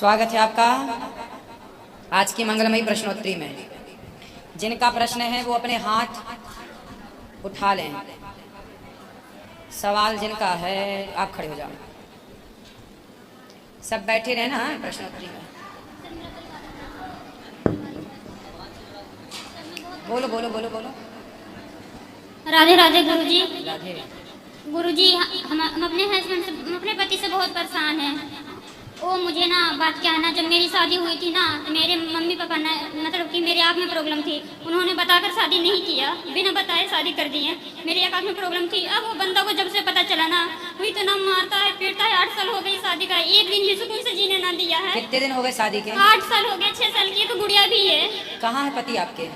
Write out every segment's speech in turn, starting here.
स्वागत है आपका आज की मंगलमयी प्रश्नोत्तरी में। जिनका प्रश्न है वो अपने हाथ उठा लें। सवाल जिनका है आप खड़े हो जाओ। सब बैठे रहे ना प्रश्नोत्तरी में। बोलो बोलो बोलो बोलो। राधे राधे गुरुजी। राधे। गुरुजी हम अपने हस्बैंड से, अपने पति से बहुत परेशान हैं। वो मुझे ना बात क्या है ना, जब मेरी शादी हुई थी ना तो मेरे मम्मी पापा ने मतलब कि मेरे आँख में प्रॉब्लम थी, उन्होंने बताकर शादी नहीं किया, बिना बताए शादी कर दी है। मेरी आँख में प्रॉब्लम थी। अब वो बंदा को जब से पता चला ना वही तो ना मारता है पीटता है। 8 साल हो गई शादी का, एक दिन भी सुकून से जीने ना दिया है। कितने दिन हो गए शादी के? 8 साल हो गए। 6 साल की तो गुड़िया भी है। कहाँ है पति आपके?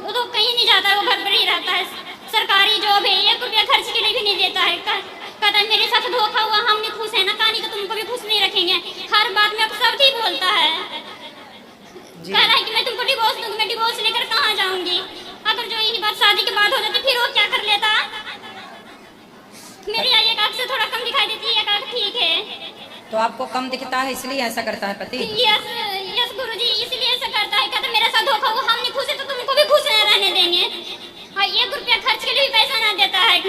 वो तो कहीं नहीं जाता है, वो घर पर ही रहता है। सरकारी जॉब है, 1 रुपया खर्च के लिए भी नहीं देता है। कहता है मेरे साथ धोखा हुआ, हम नहीं खुश है ना, कहानी तो तुमको भी खुश नहीं रखेंगे। हर बात में अब सब ठीक बोलता है। कह रहा है कि मैं तुमको डिवोर्स दूंगी, मैं डिवोर्स लेकर कहाँ जाऊंगी। अगर जो यही बात शादी के बाद हो जाती फिर वो क्या कर लेता। मेरी एक आँख से थोड़ा कम दिखाई देती है, एक आँख ठीक है। तो आपको कम दिखता है इसलिए ऐसा करता है पति? यस गुरुजी, इसलिए ऐसा करता है। कहता मेरे साथ धोखा हुआ, हम नहीं खुश है तो तुमको भी खुश नहीं रहने देंगे। हाँ, 1 रुपया खर्च के लिए भी पैसा ना देता है।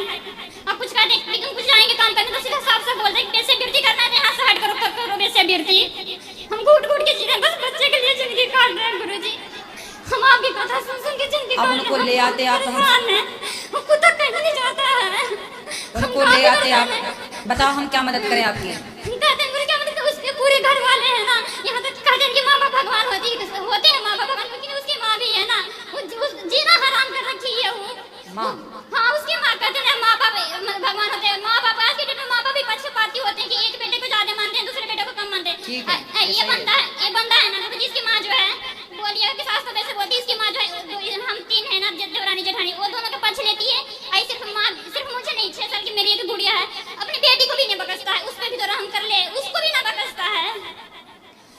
अब कुछ कहते लेकिन कुछ जाएंगे काम करने तो सीधा साफ साफ बोलते हैं पैसे बिरती करना है, यहाँ से हट करो पैसे बिरती। हम घूट घूट के जीते, बस बच्चे के लिए जिंदगी काट रहे हैं गुरुजी। हम आपकी कथा सुन के जिंदगी काट रहे हैं। उनको ले आते आप हमको तो कहीं नहीं जाता है। उनको ले आते आप, बताओ हम क्या मदद करें आपकी? कहते हैं क्या मतलब उसके पूरे घर वाले हैं ना, यहाँ तक कहते हैं कि माँ बाप भगवान होते हैं माँ बाप भगवान, लेकिन उसकी माँ भी है ना, जीना हराम कर रखी है वो माँ। हाँ, उसकी माँ कहते हैं माँ बाप भगवान होते हैं। माँ बाप आज के डेट में माँ बाप भी पक्षपाती होते हैं कि एक बेटे को ज्यादा मानते हैं, दूसरे बेटे को कम मानते हैं। ये बंदा है ना, जिसकी माँ जो है बोलिए कि सास तो वैसे बोलती है, इसकी माँ जो है, हम 3 है ना देवरानी जेठानी, वो दोनों का पक्ष लेती है। आई सिर्फ मुझे नहीं, 6 साल की मेरी एक गुड़िया है, अपनी बेटी को भी नहीं बकसता है, उस पर भी तो रहम कर ले, उसको भी ना बकसता है।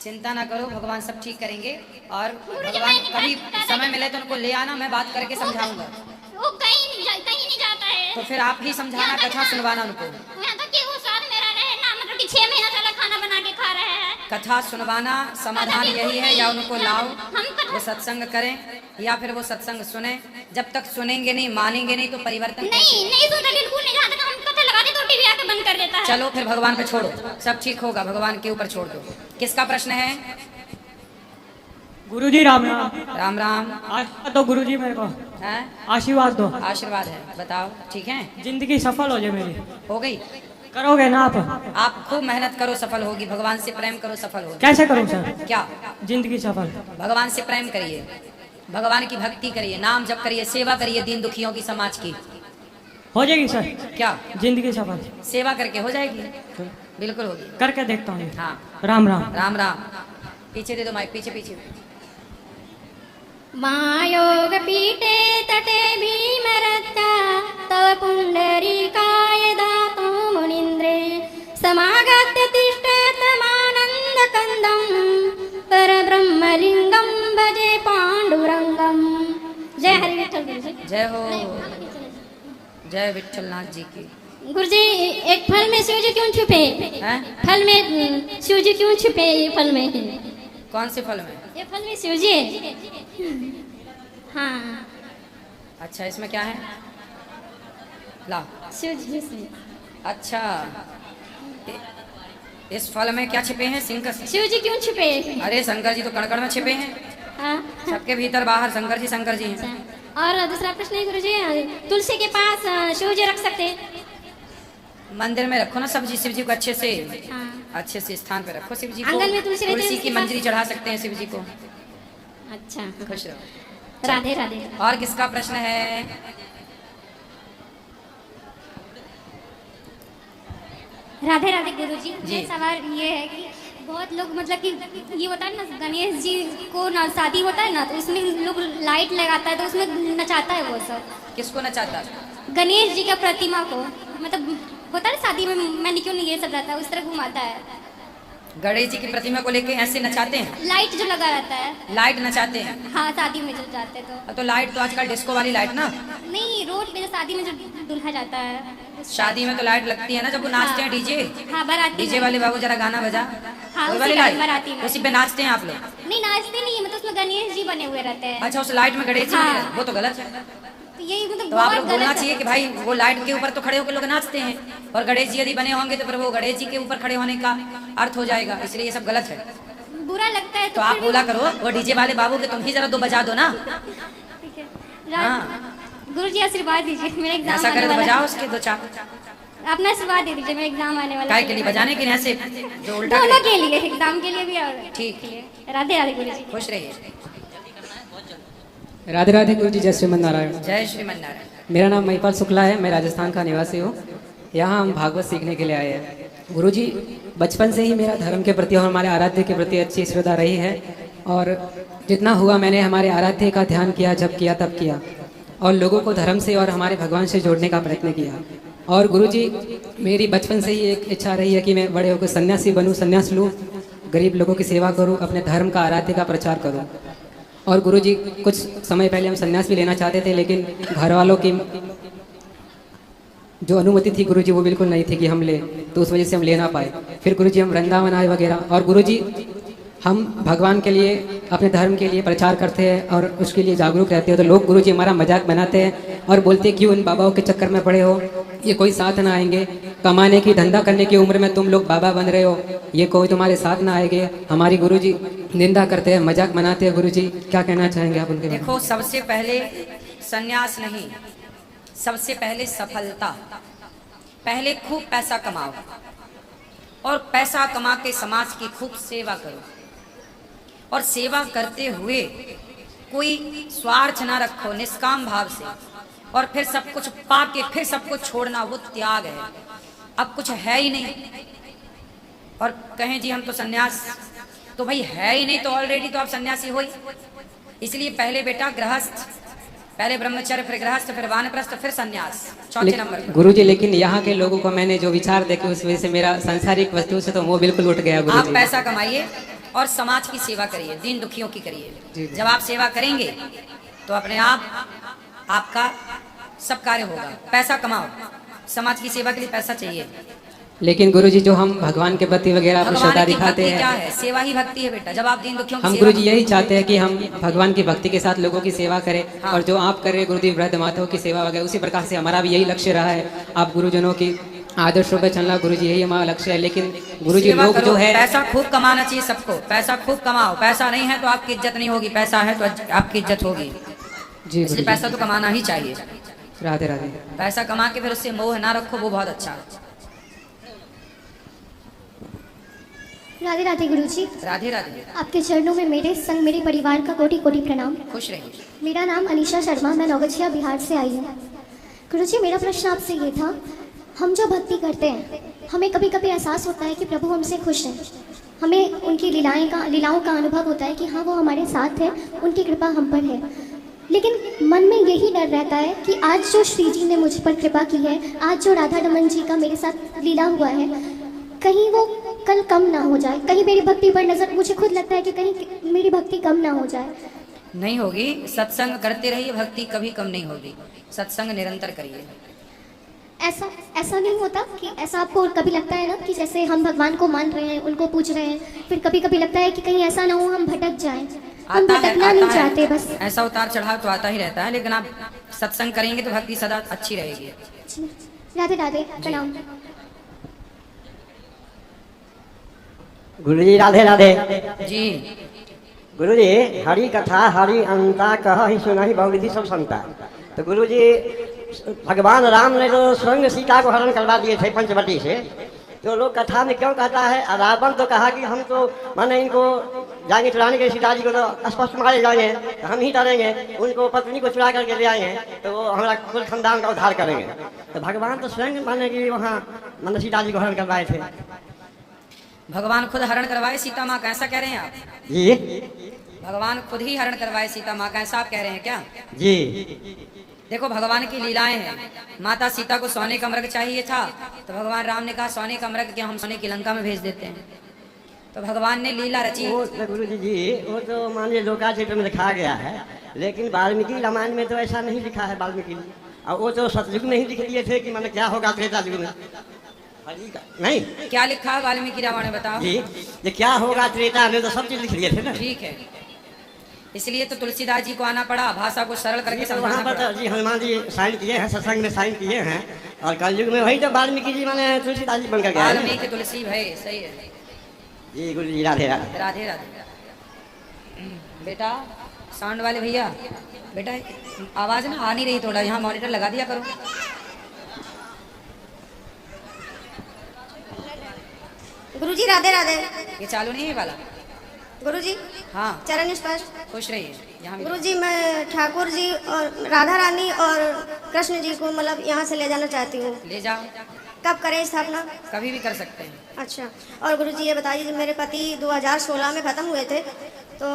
चिंता ना करो, भगवान सब ठीक करेंगे। और भगवान कभी समय मिले तो उनको ले आना, मैं बात करके समझाऊंगा। वो कहीं नहीं जाता है। तो फिर आप ही समझाना, कथा सुनवाना उनको। यहाँ तक कि वो साथ में रह रहे हैं ना, मतलब कि 6 महीना से खाना बना के खा रहे हैं। कथा सुनवाना समाधान यही है, या उनको लाओ वो सत्संग करें, या फिर वो सत्संग सुने। जब तक सुनेंगे नहीं, मानेंगे नहीं तो परिवर्तन नहीं सुनता, बिल्कुल नहीं। जहाँ तक हम कथा लगा दे तो टीवी आके बंद कर देता है। चलो फिर भगवान पे छोड़ो, सब ठीक होगा, भगवान के ऊपर छोड़ दो। किसका प्रश्न है? गुरुजी राम राम। राम राम। आशीर्वाद दो गुरुजी मेरे को। है? आशीर्वाद दो। आशीर्वाद है, बताओ ठीक है? जिंदगी सफल हो जाए मेरी। हो गई? करोगे ना आप? आप खूब मेहनत करो, सफल होगी। भगवान से प्रेम करो, सफल होगी। कैसे करूं सर? क्या? जिंदगी सफल। भगवान से प्रेम करिए, भगवान की भक्ति करिए, नाम जप करिए, सेवा करिए दीन दुखियों की, समाज की। हो जाएगी सर? क्या? जिंदगी सफल सेवा करके हो जाएगी, बिल्कुल होगी। करके देखता हूँ। हाँ। राम राम। राम राम। पीछे दे दो माइक, पीछे पीछे। महायोग पीठे तटे भीमरत्या तव पुण्डरीकाय दातो मुनीन्द्रे समागत्य तिष्ठतमानन्दकन्दं परब्रह्मलिङ्गं भजे पाण्डुरङ्गम्। जय हरि विठ्ठल गुरुजी। जय हो, जय विठ्ठलनाथ जी की। गुरुजी, एक फल में शिव जी क्यों छुपे हैं? फल में शिव जी क्यों छुपे? ये फल में कौन से फल में? ये फल में शिव जी है। हाँ। अच्छा, इसमें क्या है? ला। शिव जी से। अच्छा, इस फल में क्या छिपे हैं? सिंह का। शिव जी क्यों छिपे? अरे शंकर जी तो कण कण में छिपे हैं। हाँ। सबके भीतर बाहर शंकर जी हैं। और दूसरा प्रश्न है गुरुजी, तुलसी के पास शिव जी रख सकते? मंदिर में रखो ना सब्जी, शिव जी को अच्छे से। हाँ। अच्छे से स्थान पे रखो शिव जी को। आंगन में तुलसी रहती है, तुलसी उसके की पास? मंजरी चढ़ा सकते हैं शिव जी को। अच्छा, खुश रहो। राधे राधे। और किसका प्रश्न है? राधे राधे गुरुजी। जी। मेरा सवाल ये है कि बहुत लोग मतलब कि ये होता है ना, गणेश जी को ना शादी होता है ना तो उसमें लोग लाइट लगाता है तो उसमें नचाता है वो सब। किसको नचाता? गणेश जी का प्रतिमा को, मतलब होता है शादी में मैनिक्योर ये सब रहता है, उस तरह घुमाता है। गणेश जी की प्रतिमा को लेके ऐसे नचाते हैं? लाइट जो लगा रहता है। लाइट नचाते हैं? हाँ, शादी में जो जाते तो लाइट तो आजकल डिस्को वाली लाइट ना। नहीं, रोड पे जो शादी में जो दुल्हा जाता है। शादी में तो लाइट लगती है ना जब वो नाचते हैं, डीजे। हाँ, बाराती डीजे वाले बाबू जरा गाना बजा। हाँ, वही उसी वाली का लाइट मराठी में। उसी पे नाचते हैं आप लोग? नहीं नाचते नहीं है, मतलब उसमें गणेश जी बने हुए रहते हैं। अच्छा, उस लाइट में गणेश जी हाँ। बने हैं, वो तो गलत है। तो यही मतलब तो आप बहुत लोग बोलना गलत चाहिए है। कि भाई वो लाइट के ऊपर तो खड़े होकर लोग नाचते हैं, और गणेश जी यदि बने होंगे तो फिर वो गणेश जी के ऊपर खड़े होने का अर्थ हो जाएगा, इसलिए ये सब गलत है। बुरा लगता है तो आप फिर भी- बोला करो वो डीजे वाले बाबू के तुम ही जरा दो बजा दो ना। ठीक है। हाँ। गुरु जी आशीर्वाद दीजिए, मेरा एग्जाम ऐसा आने करे तो वाला बजाओ है। उसके दो चार। अपना आशीर्वाद दे दीजिए, मेरा एग्जाम आने वाला काय है। के लिए बजाने के लिए ऐसे जो उल्टा दोनों करे। के लिए, एग्जाम के लिए भी और ठीक के लिए। राधे राधे गुरु जी। खुश रहिए। राधे राधे गुरु जी, जय श्रीमन नारायण। जय श्रीमन नारायण। मेरा नाम महिपाल शुक्ला है, मैं राजस्थान का निवासी हूँ। यहाँ हम भागवत सीखने के लिए आए हैं। गुरु जी, बचपन से ही मेरा धर्म के प्रति और हमारे आराध्य के प्रति अच्छी श्रद्धा रही है, और जितना हुआ मैंने हमारे आराध्य का ध्यान किया, जब किया तब किया, और लोगों को धर्म से और हमारे भगवान से जोड़ने का प्रयत्न किया। और गुरु जी, मेरी बचपन से ही एक इच्छा रही है कि मैं बड़े होकर सन्यासी बनूं, सन्यास लूँ, गरीब लोगों की सेवा करूं, अपने धर्म का आराध्य का प्रचार करूं। और गुरु जी, कुछ समय पहले हम सन्यास भी लेना चाहते थे, लेकिन घर वालों की जो अनुमति थी गुरु जी वो बिल्कुल नहीं थी कि हम ले, तो उस वजह से हम ले ना पाए। फिर गुरु जी हम वृंदावन आए वगैरह। और गुरु जी, हम भगवान के लिए, अपने धर्म के लिए प्रचार करते हैं और उसके लिए जागरूक रहते हैं, तो लोग गुरु जी हमारा मजाक बनाते हैं और बोलते हैं क्यों इन बाबाओं के चक्कर में पड़े हो, ये कोई साथ ना आएंगे, कमाने की धंधा करने की उम्र में तुम लोग बाबा बन रहे हो, ये कोई तुम्हारे साथ ना आएंगे। हमारी गुरु जी निंदा करते हैं, मजाक बनाते हैं। गुरु जी, क्या कहना चाहेंगे आप उनके बारे में? देखो, सबसे पहले संन्यास नहीं, सबसे पहले सफलता। पहले खूब पैसा कमाओ, और पैसा कमा के समाज की खूब सेवा करो, और सेवा करते हुए कोई स्वार्थ ना रखो, निष्काम भाव से। और फिर सब कुछ पाके फिर सब कुछ छोड़ना, वो त्याग है। अब कुछ है ही नहीं और कहें जी हम तो सन्यास, तो भाई है ही नहीं तो ऑलरेडी तो आप सन्यासी हो ही। इसलिए पहले बेटा गृहस्थ, पहले ब्रह्मचर्य, फिर गृहस्थ, फिर वानप्रस्थ, फिर सन्यास, चौथे नंबर पर। गुरु जी, लेकिन यहाँ के लोगों को मैंने जो विचार देखे उस वजह से मेरा सांसारिक वस्तु से तो वो बिल्कुल उठ गया। गुरु आप जी, पैसा कमाइए और समाज की सेवा करिए, दीन दुखियों की करिए। जब आप सेवा करेंगे तो अपने आप आपका सब कार्य होगा। पैसा कमाओ, समाज की सेवा के लिए पैसा चाहिए। लेकिन गुरु जी, जो हम भगवान के प्रति वगैरह अपनी भगवान श्रद्धा की दिखाते भक्ति क्या हैं, है? सेवा ही भक्ति है बेटा। जब आप दीन दुखियों की हम सेवा गुरु जी यही चाहते हैं कि हम भगवान की भक्ति के साथ लोगों की सेवा करें। हाँ। और जो आप कर रहे गुरुदेव वृद्ध माताओं की सेवा वगैरह, उसी प्रकार से हमारा भी यही लक्ष्य रहा है। आप गुरुजनों की आदर्शों पर चलना, गुरु जी यही हमारा लक्ष्य है। लेकिन गुरु जी, सेवा लोग करो, जो है, पैसा खूब कमाना चाहिए सबको। पैसा खूब कमाओ, पैसा नहीं है तो आपकी इज्जत नहीं होगी, पैसा है तो आपकी इज्जत होगी। जी गुरु इसलिए जी, पैसा तो कमाना ही चाहिए। राधे राधे। पैसा कमा के फिर उससे मोह ना रखो, वो बहुत अच्छा है। राधे राधे गुरु जी, राधे राधे। आपके चरणों में मेरे संग मेरे परिवार का कोटि कोटि प्रणाम। खुश रहिए। मेरा नाम अनीशा शर्मा, मैं नौगछिया बिहार से आई हूँ। गुरु जी, मेरा प्रश्न आपसे ये था, हम जो भक्ति करते हैं, हमें कभी कभी एहसास होता है कि प्रभु हमसे खुश हैं, हमें उनकी लीलाओं का अनुभव होता है कि हाँ वो हमारे साथ है, उनकी कृपा हम पर है। लेकिन मन में यही डर रहता है कि आज जो श्री जी ने मुझ पर कृपा की है, आज जो राधा रमन जी का मेरे साथ लीला हुआ है, कहीं वो कल कम ना हो जाए, कहीं मेरी भक्ति पर नजर, मुझे खुद लगता है कि कहीं मेरी भक्ति कम ना हो जाए। नहीं होगी, सत्संग करते रहिए, भक्ति कभी कम नहीं होगी। सत्संग निरंतर करिए। ऐसा नहीं होता कि ऐसा आपको कभी लगता है ना कि जैसे हम भगवान को मान रहे हैं, उनको पूज रहे हैं, फिर कभी कभी लगता है कि कहीं ऐसा ना हो हम भटक जाएं। हम भटकना नहीं चाहते, बस ऐसा उतार चढ़ाव तो आता ही रहता है, लेकिन आप सत्संग करेंगे तो भक्ति सदा अच्छी रहेगी। राधे राधे, प्रणाम। गुरु जी राधे राधे। जी गुरु जी, हरि कथा हरि अंता कह ही सुना ही बहुविधि सब संता। तो गुरु जी, भगवान राम ने तो स्वयं सीता को हरण करवा दिए थे पंचवटी से, तो लोग कथा में क्यों कहता है, रावण तो कहा कि हम तो माने इनको जाएंगे चुराने के, सीता जी को तो स्पष्ट मारे जाएंगे, हम ही डरेंगे, उनको पत्नी को चुरा करके ले आएंगे तो वो हमारा कुल खानदान का उद्धार करेंगे। तो भगवान तो स्वयं माने कि वहाँ माने सीता जी को हरण करवाए थे। भगवान खुद हरण करवाए सीता माँ का, ऐसा कह रहे हैं आप? जी भगवान खुद ही हरण करवाए सीता माँ का, ऐसा आप कह रहे हैं क्या? जी। देखो, भगवान की लीलाएं हैं। माता सीता को सोने का मृग चाहिए था, तो भगवान राम ने कहा सोने का मृग क्या, हम सोने की लंका में भेज देते हैं। तो भगवान ने लीला रची। वो तो गुरु जी वो तो मान लीजिए लोकाचित्र में लिखा गया है, लेकिन वाल्मीकि रामायण में तो ऐसा नहीं लिखा है। वाल्मीकि और वो तो सतयुग में ही लिख दिए थे कि मैंने क्या होगा त्रेता युग में। हरि का नहीं क्या लिखा है वाल्मीकि रामायण में बताओ। जी, ये क्या होगा त्रेता में तो सब चीज लिख लिए थे ना। ठीक है, इसलिए तो तुलसीदास जी को आना पड़ा, भाषा को सरल करके तो वहाँ समझाना पर पड़ा। तो जी हनुमान जी साइन किए हैं, सत्संग में साइन किए हैं, और कलयुग में वही तो वाल्मीकि जी माने तुलसीदास जी बनकर गए हैं। वाल्मीकि तुलसी भाई सही है। जी गुरु जी राधे राधे। राधे राधे। बेटा साउंड वाले भैया, बेटा आवाज ना आ नहीं रही, थोड़ा यहाँ मॉनिटर लगा दिया करो। गुरुजी राधे राधे। ये चालू नहीं है वाला। गुरुजी हाँ चरण स्पर्श। खुश रहिए। यहाँ भी गुरुजी मैं ठाकुर जी और राधा रानी और कृष्ण जी को मतलब यहाँ से ले जाना चाहती हूँ। ले जाओ, कब करें स्थापना? कभी भी कर सकते हैं। अच्छा, और गुरुजी ये बताइए, जब मेरे पति 2016 में ख़त्म हुए थे तो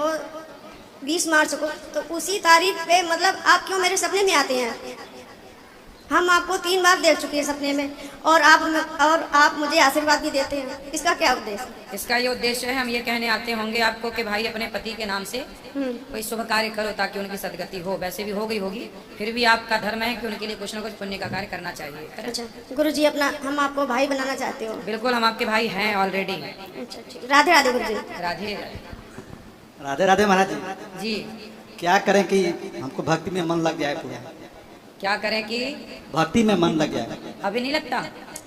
20 मार्च को, तो उसी तारीख पे मतलब आप क्यों मेरे सपने में आते हैं? हम आपको 3 बार देख चुके हैं सपने में, और आप मुझे आशीर्वाद भी देते हैं, इसका क्या उद्देश्य? इसका ये उद्देश्य है, हम ये कहने आते होंगे आपको कि भाई अपने पति के नाम से कोई शुभ कार्य करो ताकि उनकी सदगति हो। वैसे भी हो गई होगी, फिर भी आपका धर्म है कि उनके लिए कुछ न कुछ पुण्य का कार्य करना चाहिए। अच्छा गुरुजी, अपना हम आपको भाई बनाना चाहते हो। बिल्कुल, हम आपके भाई हैं ऑलरेडी। अच्छा ठीक, राधे राधे गुरुजी। राधे राधे राधे महाराज जी। जी। क्या करें कि हमको भक्ति में मन लग जाए पूरा? क्या करें कि भक्ति में मन लग जाए, अभी नहीं लगता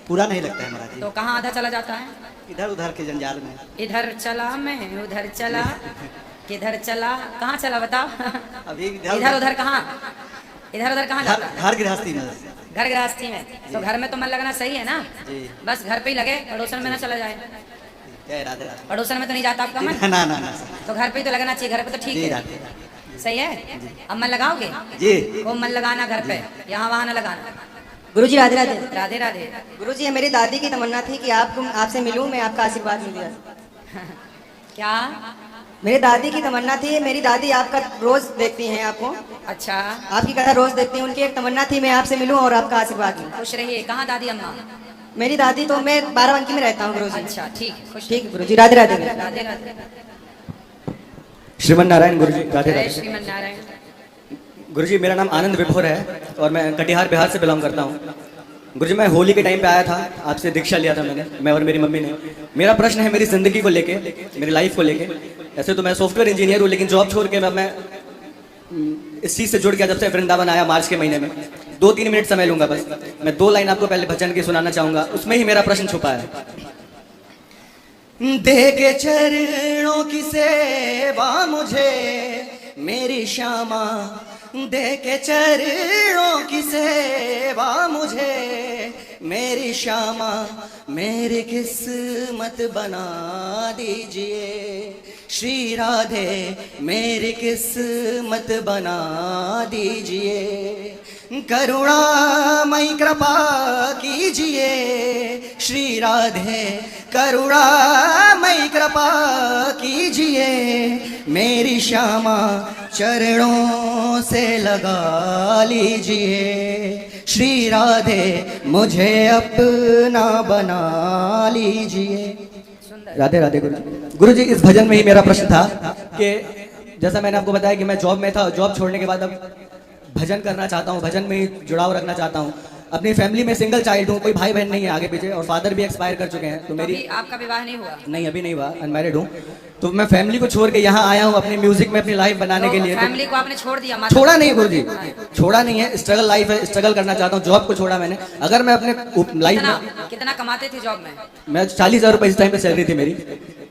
पूरा नहीं लगता है महाराज जी। तो कहाँ आधा चला जाता है? इधर उधर के जंजाल में। इधर चला मैं उधर चला, किधर चला, कहाँ चला बताओ? अभी इधर उधर कहाँ, इधर उधर कहाँ जाता है? घर गृहस्थी में। घर गृहस्थी में। तो घर में तो मन लगना सही है ना, जी। बस घर पे ही लगे, पड़ोसन में ना चला जाए। जय राधे राधे। पड़ोसन में तो नहीं जाता आपका मन, ना ना ना तो घर पे ही तो लगना चाहिए। घर पे तो ठीक जी है, राधे राधे। सही है। अब मन लगाओगे जी वो मन लगाना घर पे, यहाँ वहाँ ना लगाना। गुरुजी राधे राधे। राधे राधे। गुरुजी मेरी दादी की तमन्ना थी कि आपसे मिलूं, मैं आपका आशीर्वाद मिल जाए। क्या? मेरी दादी की तमन्ना थी, मेरी दादी आपका रोज देखती हैं आपको, अच्छा, आपकी कथा रोज देखती हैं, उनकी एक तमन्ना थी मैं आपसे मिलूं और आपका आशीर्वाद लूं। खुश रहिए। कहाँ दादी अम्मा? मेरी दादी तो मैं बाराबंकी में रहता हूँ गुरुजी। अच्छा ठीक है, खुश ठीक है गुरुजी, राधे राधे। राधे राधे। श्रीमन नारायण गुरुजी राधे जय राधे। श्रीमन नारायण। गुरुजी मेरा नाम आनंद विभोर है और मैं कटिहार बिहार से बिलोंग करता हूँ। गुरुजी मैं होली के टाइम पे आया था, आपसे दीक्षा लिया था मैंने, मैं और मेरी मम्मी ने। मेरा प्रश्न है मेरी ज़िंदगी को लेके, मेरी लाइफ को लेके। ऐसे तो मैं सॉफ्टवेयर इंजीनियर हूँ, लेकिन जॉब छोड़ के मैं इस चीज़ से जुड़ गया जब से वृंदावन आया मार्च के महीने में। 2-3 मिनट समय लूंगा बस। मैं 2 लाइन आपको पहले भजन की सुनाना चाहूँगा, उसमें ही मेरा प्रश्न छुपा है। दे के चरणों की सेवा मुझे मेरी श्यामा, दे के चरणों की सेवा मुझे मेरी श्यामा, मेरी किस्मत बना दीजिए श्री राधे, मेरी किस्मत बना दीजिए, करुणामयी कृपा कीजिए श्री राधे, करुणामयी कृपा कीजिए, मेरी श्यामा चरणों से लगा लीजिए श्री राधे, मुझे अपना बना लीजिए। राधे राधे गुरुजी। गुरुजी इस भजन में ही मेरा प्रश्न था कि जैसा मैंने आपको बताया कि मैं जॉब में था, जॉब छोड़ने के बाद अब भजन करना चाहता हूँ, भजन में ही जुड़ाव रखना चाहता हूँ। अपनी फैमिली में सिंगल चाइल्ड हूँ, कोई भाई बहन नहीं है आगे पीछे, और फादर भी एक्सपायर कर चुके हैं। तो मेरी अभी आपका विवाह नहीं हुआ? नहीं, अभी नहीं हुआ, अनमैरिड हूँ। तो मैं फैमिली को छोड़ के यहाँ आया हूँ अपनी म्यूजिक में अपनी लाइफ बनाने के लिए। फैमिली को आपने छोड़ दिया? छोड़ा नहीं गुरुजी, छोड़ा नहीं है, स्ट्रगल लाइफ है, स्ट्रगल करना चाहता हूँ। जॉब को छोड़ा मैंने। अगर मैं अपने लाइफ में कितना कमाते थे जॉब में? मैं 40,000 रुपए इस टाइम पे सैलरी थी मेरी।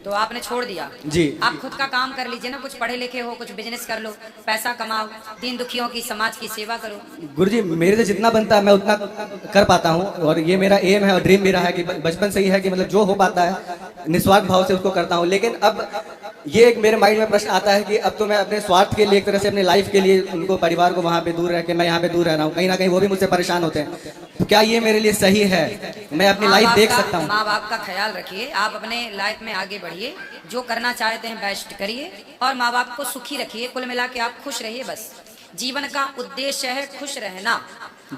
तो आपने छोड़ दिया? जी। आप खुद का काम कर लीजिए ना, कुछ पढ़े लिखे हो, कुछ बिजनेस कर लो, पैसा कमाओ, दीन दुखियों की समाज की सेवा करो। गुरुजी मेरे से जितना बनता है मैं उतना कर पाता हूँ, और ये मेरा एम है और ड्रीम मेरा है कि बचपन से ही है कि मतलब जो हो पाता है निस्वार्थ भाव से उसको करता हूँ। लेकिन अब ये एक मेरे माइंड में प्रश्न आता है कि अब तो मैं अपने स्वार्थ के लिए, एक तरह से अपने लाइफ के लिए उनको, परिवार को वहाँ पे दूर रह के मैं यहाँ पे दूर रह रहा हूँ, कहीं ना कहीं वो भी मुझसे परेशान होते हैं। तो क्या ये मेरे लिए सही है? मैं अपनी लाइफ देख सकता हूँ? माँ बाप का ख्याल रखिए, आप अपने लाइफ में आगे बढ़िए, जो करना चाहते हैं बेस्ट करिए, और माँ बाप को सुखी रखिए। कुल मिला के आप खुश रहिए। बस जीवन का उद्देश्य है खुश रहना।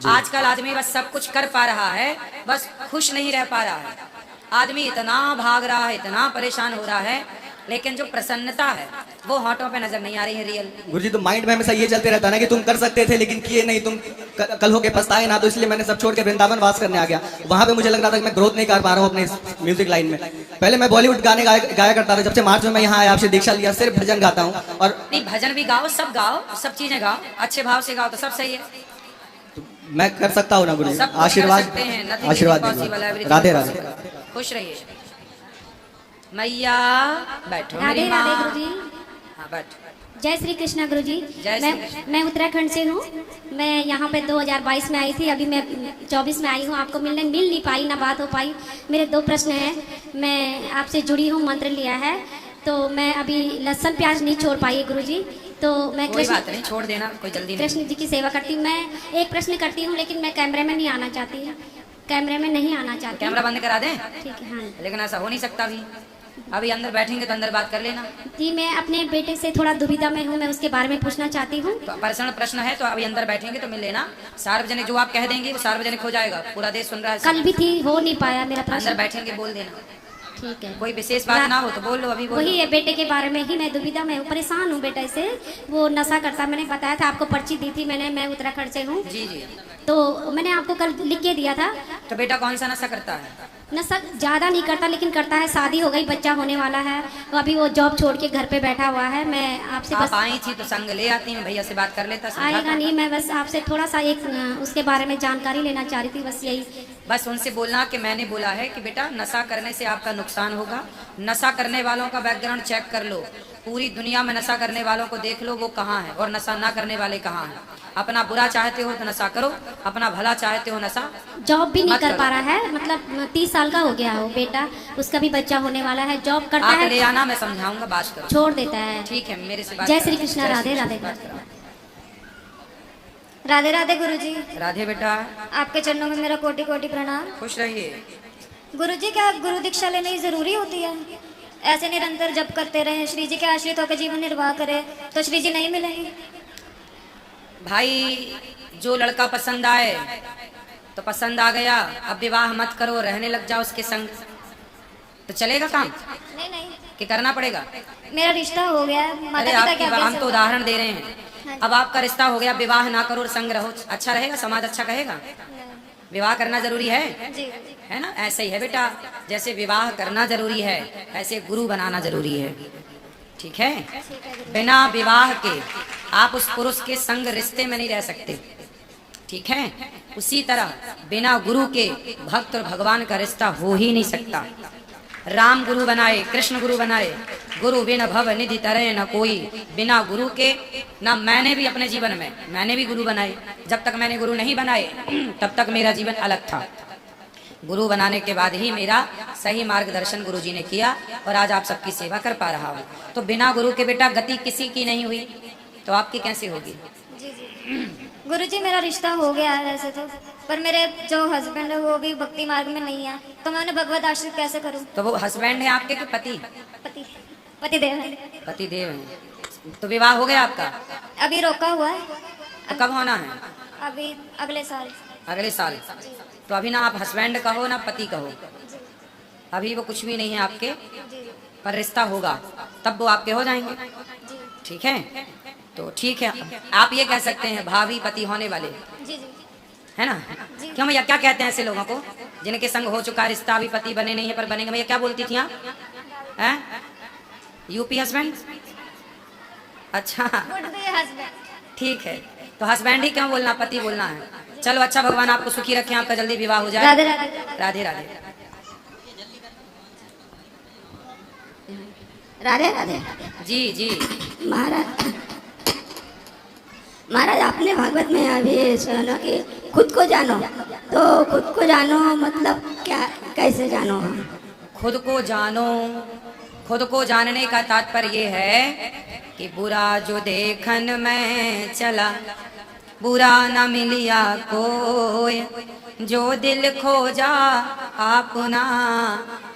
आजकल आदमी बस सब कुछ कर पा रहा है, बस खुश नहीं रह पा रहा है। आदमी इतना भाग रहा है, इतना परेशान हो रहा है लेकिन जो प्रसन्नता है वो होठों पे नजर नहीं आ रही है रियल। गुरुजी तो माइंड में हमेशा ये चलते रहता है ना कि तुम कर सकते थे लेकिन किए नहीं, तुम कल होके पछताए ना, तो इसलिए मैंने सब छोड़ के वृंदावन वास करने आ गया। वहां पे मुझे लग रहा था कि मैं ग्रोथ नहीं कर पा रहा हूँ अपने म्यूजिक लाइन में। पहले मैं बॉलीवुड गाने गाया करता था, जब से मार्च में मैं यहाँ आया आपसे दीक्षा लिया सिर्फ भजन गाता हूँ। और नहीं, भजन भी गाओ, सब चीजें गाओ, अच्छे भाव से गाओ तो सब सही है। मैं कर सकता हूँ ना गुरुजी, सब आशीर्वाद आशीर्वाद दीजिए। राधे राधे। खुश रहिए मैया। बैठो राधे मेरी राधे माँ। गुरुजी। हाँ बैठो। जय श्री कृष्णा गुरुजी। जय श्री कृष्ण। मैं उत्तराखंड से हूँ। मैं यहाँ पे 2022 में आई थी, अभी मैं 24 में आई हूँ। आपको मिल नहीं पाई, ना बात हो पाई। मेरे 2 प्रश्न हैं। मैं आपसे जुड़ी हूँ, मंत्र लिया है, तो मैं अभी लहसुन प्याज नहीं छोड़ पाई गुरुजी। तो मैं कोई बात नहीं, छोड़ देना, कोई जल्दी नहीं। कृष्ण जी की सेवा करती हूँ। मैं एक प्रश्न करती हूँ, लेकिन मैं कैमरे में नहीं आना चाहती। कैमरे में नहीं आना चाहती। कैमरा बंद करा दें? ठीक है। हाँ लेकिन ऐसा हो नहीं सकता अभी अंदर बैठेंगे तो अंदर बात कर लेना। जी, मैं अपने बेटे से थोड़ा दुविधा में हूँ, मैं उसके बारे में पूछना चाहती हूँ। तो पर्सनल प्रश्न है तो अभी अंदर बैठेंगे तो मिल लेना। सार्वजनिक जो आप कह देंगे वो सार्वजनिक हो जाएगा, पूरा देश सुन रहा है। कल भी थी, हो नहीं पाया मेरा अंदर प्रश्न। बैठेंगे बोल देना। ठीक है। कोई विशेष बात ना हो तो बोल लो, अभी बोलो। वही है, बेटे के बारे में ही मैं दुविधा में हूँ, परेशान हूँ बेटे से। वो नशा करता, मैंने बताया था आपको, पर्ची दी थी मैंने, मैं उत्तराखंड से हूँ। जी जी। तो मैंने आपको कल लिख के दिया था। तो बेटा कौन सा नशा करता है? नशा ज़्यादा नहीं करता, लेकिन करता है। शादी हो गई, बच्चा होने वाला है, तो अभी वो जॉब छोड़ के घर पे बैठा हुआ है। मैं आपसे आप बस आई थी तो संग ले आती, मैं भैया से बात कर लेता। आएगा नहीं, मैं बस आपसे थोड़ा सा एक उसके बारे में जानकारी लेना चाह रही थी, बस यही। बस उनसे बोलना कि मैंने बोला है कि बेटा नशा करने से आपका नुकसान होगा। नशा करने वालों का बैकग्राउंड चेक कर लो, पूरी दुनिया में नशा करने वालों को देख लो वो कहाँ है और नशा ना करने वाले कहाँ हैं। अपना बुरा चाहते हो तो नशा करो, अपना भला चाहते हो नशा जॉब भी नहीं मत कर करो। पा रहा है, मतलब 30 साल का हो गया हो बेटा, उसका भी बच्चा होने वाला है, जॉब करता आप ले है, आना, मैं समझाऊंगा, बात करो। छोड़ देता है। ठीक है, मेरे से बात जय करो। श्री कृष्णा। जय राधे श्री राधे। कृष्ण, बात करो। राधे राधे गुरुजी। राधे बेटा, आपके चरणों में मेरा कोटि कोटि प्रणाम। खुश रहिए। गुरुजी, क्या गुरु दीक्षा लेनी जरूरी होती है? ऐसे निरंतर जप करते रहे, श्री जी के आश्रित होकर जीवन निर्वाह करे तो श्री जी नहीं मिलेंगे? भाई जो लड़का पसंद आए तो पसंद आ गया, अब विवाह मत करो, रहने लग जाओ उसके संग, तो चलेगा काम नहीं नहीं, कि करना पड़ेगा? मेरा रिश्ता हो गया है, अरे माता पिता आपकी क्या हम तो उदाहरण दे रहे हैं। हाँ। अब आपका रिश्ता हो गया, विवाह ना करो और संग रहो, अच्छा रहेगा? समाज अच्छा कहेगा? विवाह करना जरूरी है, जी है ना? ऐसे ही है बेटा, जैसे विवाह करना जरूरी है ऐसे गुरु बनाना जरूरी है। ठीक है? बिना विवाह के आप उस पुरुष के संग रिश्ते में नहीं रह सकते। ठीक है? उसी तरह बिना गुरु के भक्त और भगवान का रिश्ता हो ही नहीं सकता। राम गुरु बनाए, कृष्ण गुरु बनाए, गुरु बिन भव निधि तरह न कोई। बिना गुरु के ना, मैंने भी अपने जीवन में मैंने भी गुरु बनाए। जब तक मैंने गुरु नहीं बनाए तब तक मेरा जीवन अलग था। गुरु बनाने के बाद ही मेरा सही मार्गदर्शन गुरु जी ने किया और आज आप सबकी सेवा कर पा रहा हूँ। तो बिना गुरु के बेटा गति किसी की नहीं हुई, तो आपकी कैसे होगी? गुरुजी, मेरा रिश्ता हो गया है वैसे तो, पर मेरे जो हस्बैंड है वो भी भक्ति मार्ग में नहीं है, तो मैं उन्हें भगवत आश्रित कैसे करूं? तो वो हस्बैंड है आपके कि पति? पति पति देव है। पति देव है। तो विवाह हो गया आपका? अभी रोका हुआ है, तो कब होना है? अभी अगले साल। अगले साल। तो अभी ना आप हस्बैंड कहो ना पति कहो, अभी वो कुछ भी नहीं है आपके, पर रिश्ता होगा तब वो आपके हो जाएंगे। ठीक है? तो ठीक है, आप ये कह सकते हैं भावी पति होने वाले, जी जी है ना? क्यों भैया, क्या कहते हैं ऐसे लोगों को जिनके संग हो चुका रिश्ता, अभी पति बने नहीं है पर बनेंगे? भैया क्या बोलती थी आप? हैं? UP husband? अच्छा ठीक है, तो हस्बैंड ही क्यों बोलना, पति बोलना है। चलो अच्छा, भगवान आपको सुखी रखें, आपका जल्दी विवाह हो जाए। राधे राधे। राधे राधे। राधे राधे। जी जी। महाराज आपने भागवत में अभी सुना कि खुद को जानो, तो खुद को जानो मतलब क्या, कैसे जानो? खुद को जानो, खुद को जानने का तात्पर्य ये है कि बुरा जो देखन में चला, बुरा न मिलिया कोई, जो दिल खोजा अपना,